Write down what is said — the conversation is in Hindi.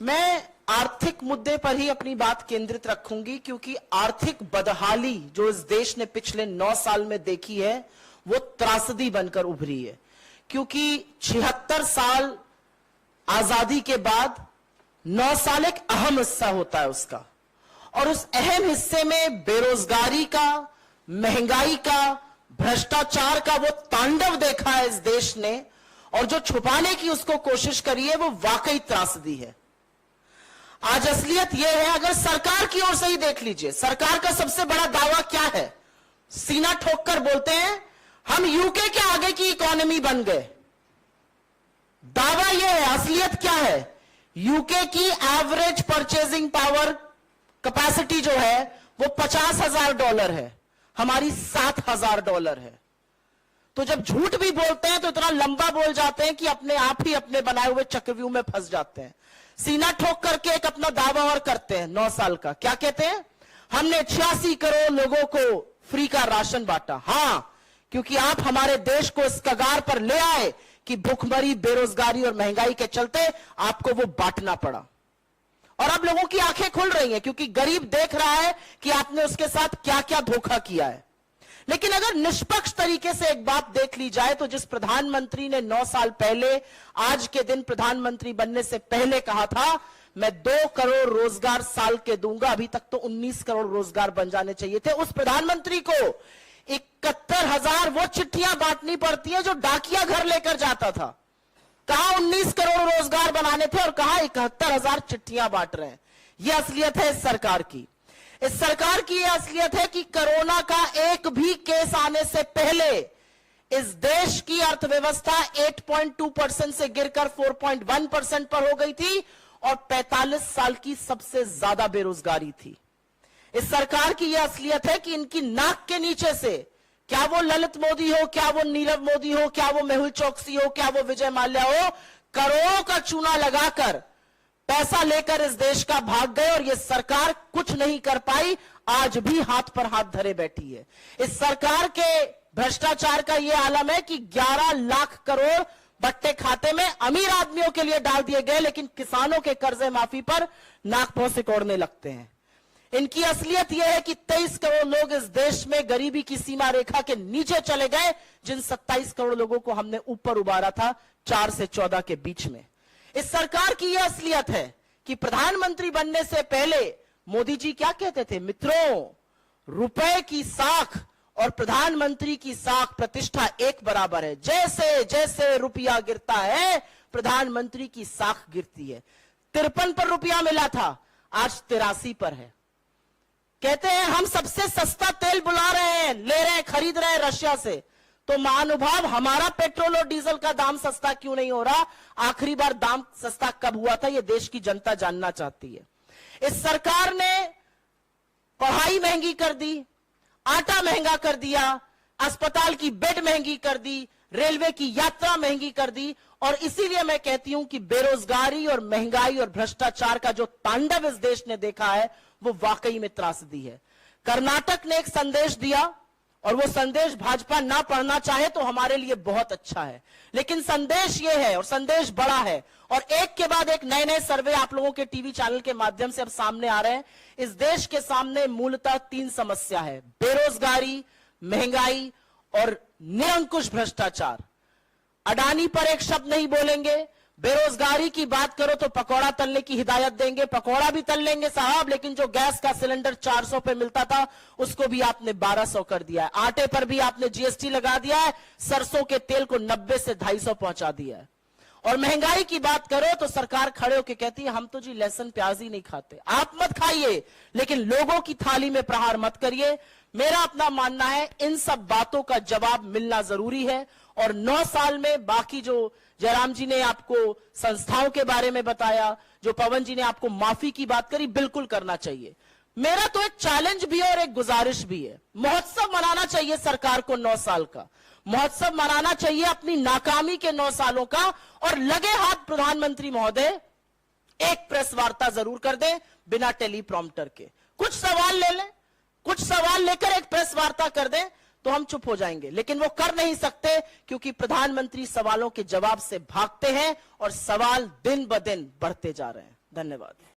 मैं आर्थिक मुद्दे पर ही अपनी बात केंद्रित रखूंगी, क्योंकि आर्थिक बदहाली जो इस देश ने पिछले 9 साल में देखी है वो त्रासदी बनकर उभरी है। क्योंकि 76 साल आजादी के बाद 9 साल एक अहम हिस्सा होता है उसका, और उस अहम हिस्से में बेरोजगारी का, महंगाई का, भ्रष्टाचार का वो तांडव देखा है इस देश ने, और जो छुपाने की उसको कोशिश करी है वो वाकई त्रासदी है। आज असलियत यह है, अगर सरकार की ओर से ही देख लीजिए, सरकार का सबसे बड़ा दावा क्या है? सीना ठोक कर बोलते हैं हम यूके के आगे की इकोनॉमी बन गए। दावा यह है, असलियत क्या है? यूके की एवरेज परचेजिंग पावर कैपेसिटी जो है वो $50,000 है, हमारी $7,000 है। तो जब झूठ भी बोलते हैं तो इतना लंबा बोल जाते हैं कि अपने आप ही अपने बनाए हुए चक्रव्यूह में फंस जाते हैं। सीना ठोक करके एक अपना दावा और करते हैं 9 साल का। क्या कहते हैं? हमने 86 करोड़ लोगों को फ्री का राशन बांटा। हां, क्योंकि आप हमारे देश को इस कगार पर ले आए कि भूखमरी, बेरोजगारी और महंगाई के चलते आपको वो बांटना पड़ा। और अब लोगों की आंखें खुल रही हैं, क्योंकि गरीब देख रहा है कि आपने उसके साथ क्या क्या धोखा किया है। लेकिन अगर निष्पक्ष तरीके से एक बात देख ली जाए तो जिस प्रधानमंत्री ने 9 साल पहले, आज के दिन प्रधानमंत्री बनने से पहले कहा था मैं 2 करोड़ रोजगार साल के दूंगा, अभी तक तो 19 करोड़ रोजगार बन जाने चाहिए थे, उस प्रधानमंत्री को 71,000 वो चिट्ठियां बांटनी पड़ती है जो डाकिया घर लेकर जाता था। कहां 19 करोड़ रोजगार बनाने थे और कहां 71,000 चिट्ठियां बांट रहे हैं। यह असलियत है इस सरकार की। इस सरकार की यह असलियत है कि कोरोना का एक भी केस आने से पहले इस देश की अर्थव्यवस्था 8.2% से गिरकर 4.1% पर हो गई थी और 45 साल की सबसे ज्यादा बेरोजगारी थी। इस सरकार की यह असलियत है कि इनकी नाक के नीचे से, क्या वो ललित मोदी हो, क्या वो नीरव मोदी हो, क्या वो मेहुल चोकसी हो, क्या वो विजय माल्या हो, करोड़ों का चूना लगाकर पैसा लेकर इस देश का भाग गए और यह सरकार कुछ नहीं कर पाई, आज भी हाथ पर हाथ धरे बैठी है। इस सरकार के भ्रष्टाचार का यह आलम है कि 11 लाख करोड़ बट्टे खाते में अमीर आदमियों के लिए डाल दिए गए, लेकिन किसानों के कर्जे माफी पर नाक भौं सिकोड़ने लगते हैं। इनकी असलियत यह है कि 23 करोड़ लोग इस देश में गरीबी की सीमा रेखा के नीचे चले गए, जिन 27 करोड़ लोगों को हमने ऊपर उबारा था 4 से 14 के बीच में। इस सरकार की यह असलियत है कि प्रधानमंत्री बनने से पहले मोदी जी क्या कहते थे? मित्रों, रुपए की साख और प्रधानमंत्री की साख प्रतिष्ठा एक बराबर है। जैसे जैसे रुपया गिरता है प्रधानमंत्री की साख गिरती है। 53 पर रुपया मिला था, आज 83 पर है। कहते हैं हम सबसे सस्ता तेल बुला रहे हैं, ले रहे हैं, खरीद रहे हैं रशिया से। तो महानुभाव, हमारा पेट्रोल और डीजल का दाम सस्ता क्यों नहीं हो रहा? आखिरी बार दाम सस्ता कब हुआ था, यह देश की जनता जानना चाहती है। इस सरकार ने पढ़ाई महंगी कर दी, आटा महंगा कर दिया, अस्पताल की बेड महंगी कर दी, रेलवे की यात्रा महंगी कर दी, और इसीलिए मैं कहती हूं कि बेरोजगारी और महंगाई और भ्रष्टाचार का जो तांडव इस देश ने देखा है वो वाकई में त्रासदी है। कर्नाटक ने एक संदेश दिया, और वो संदेश भाजपा ना पढ़ना चाहे तो हमारे लिए बहुत अच्छा है, लेकिन संदेश ये है और संदेश बड़ा है, और एक के बाद एक नए नए सर्वे आप लोगों के टीवी चैनल के माध्यम से अब सामने आ रहे हैं। इस देश के सामने मूलतः 3 समस्या है: बेरोजगारी, महंगाई और निरंकुश भ्रष्टाचार। अडानी पर एक शब्द नहीं बोलेंगे। बेरोजगारी की बात करो तो पकौड़ा तलने की हिदायत देंगे, पकौड़ा भी तल लेंगे साहब, लेकिन जो गैस का सिलेंडर 400 पे मिलता था उसको भी आपने 1200 कर दिया है। आटे पर भी आपने जीएसटी लगा दिया है, सरसों के तेल को 90 से 250 पहुंचा दिया है। और महंगाई की बात करो तो सरकार खड़े होकर कहती है हम तो जी लहसुन प्याज ही नहीं खाते। आप मत खाइए, लेकिन लोगों की थाली में प्रहार मत करिए। मेरा अपना मानना है इन सब बातों का जवाब मिलना जरूरी है, और 9 साल में बाकी जो जयराम जी ने आपको संस्थाओं के बारे में बताया, जो पवन जी ने आपको माफी की बात करी, बिल्कुल करना चाहिए। मेरा तो एक चैलेंज भी है और एक गुजारिश भी है। महोत्सव मनाना चाहिए सरकार को 9 साल का, महोत्सव मनाना चाहिए अपनी नाकामी के 9 सालों का, और लगे हाथ प्रधानमंत्री महोदय एक प्रेस वार्ता जरूर कर दें बिना टेलीप्रॉम्प्टर के। कुछ सवाल ले लें, कुछ सवाल लेकर एक प्रेस वार्ता कर दें तो हम चुप हो जाएंगे, लेकिन वो कर नहीं सकते क्योंकि प्रधानमंत्री सवालों के जवाब से भागते हैं और सवाल दिन ब दिन बढ़ते जा रहे हैं। धन्यवाद।